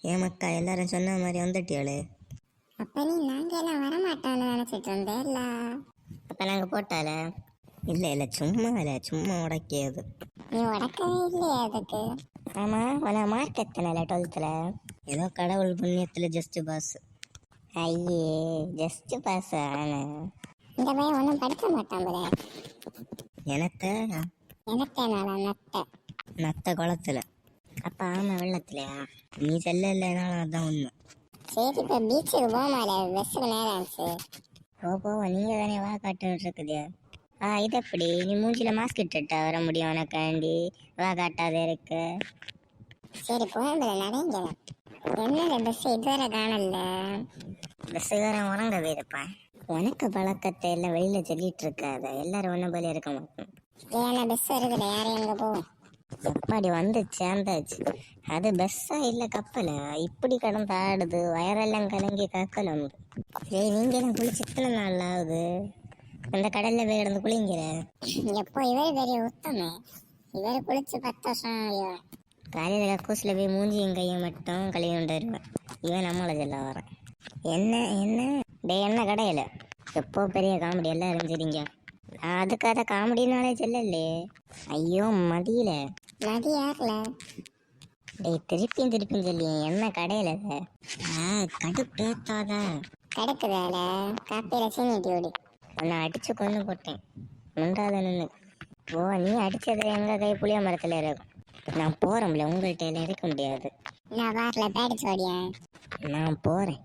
ஏமக்கா எல்லாரும் சொன்ன மாதிரி வந்துட்டியாளே. அப்ப நீ நாங்க எல்லாம் வரமாட்டோம்னு நினைச்சிட்டு இருந்தேல்ல. அப்ப நாங்க போட்டால. இல்ல சும்மா உடைக்கியது. நீ உடக்கவே இல்லையே அதுக்கு. ஆமா நான் மார்க் எத்தனை 12th ஏதோ கடவுள் புண்ணியத்துல ஜஸ்ட் பாஸ். ஐயே ஜஸ்ட் பாஸ் ஆன இந்த பையன் ஒன்றும் படிக்க மாட்டான் போல. எனத்த நத்த குளத்துல. அப்ப ஆமா வெள்ளத்துலயா? நீ செல்ல இல்லைனாலும் அதான் உண்மை. சரி இப்ப பீச்சுக்கு போமால, பஸ்ஸுக்கு நேரம் ஆச்சு. போவா நீங்க தானே வா காட்டுன்னு இருக்குது. இது எப்படி நீ மூஞ்சில மாஸ்க் இட்டுட்டா வர முடியும் உனக்காண்டி? வா காட்டாத இருக்கு. சரி போகும்போது நடைங்க. என்னது பஸ் இதுவரை காணல. பஸ்ஸுக்காரன் உறங்கவே இருப்பான். உனக்கு பழக்கத்தை எல்லாம் வெளியில சொல்லிட்டு இருக்காத, எல்லாரும் ஒன்ன போல இருக்க மாட்டோம். ஏன்னா பஸ் வருதுல, யாரும் எங்க போவோம். எப்பாடி வந்து சேர்ந்தாச்சு. அது பஸ்ஸா இல்ல கப்பலா? இப்படி கடந்து ஆடுது, வயரெல்லாம் கலங்கி கக்கல் வந்து. சரி நீங்க எல்லாம் குளிச்சு எத்தனை நாள் ஆகுது? அந்த கடல்ல போய் கிடந்து குளிங்கிற. எப்போ இவர் பெரிய உத்தமே, இவர் குளிச்சு 10 வருஷம் ஆகும். காலையில கக்கூசில் போய் மூஞ்சியும் கையும் மட்டும் கழுவி கொண்டு வருவேன். இவன் நம்மளை சொல்ல வரேன். என்ன கடையில எப்போ பெரிய காமெடி எல்லாம் இருந்துறீங்க. அதுக்காக காமெடினாலே சொல்லலே. ஐயோ மதியில யாருல திருப்பியும் சொல்லி என்ன கடையில கடுப்பேத்தாத. கடுக்குதால காப்பியில சீனிட்டி ஓடி உன்னை அடிச்சு கொண்டு போட்டேன் முண்டாத நின்று. ஓ நீ அடிச்சது எங்க கை புளிய மரத்துல இருக்கும். நான் போறேன்ல, உங்கள்கிட்ட எல்லாம் இருக்க முடியாது. நான் வாரில் பேடிச்சு ஓடியேன். நான் போறேன்.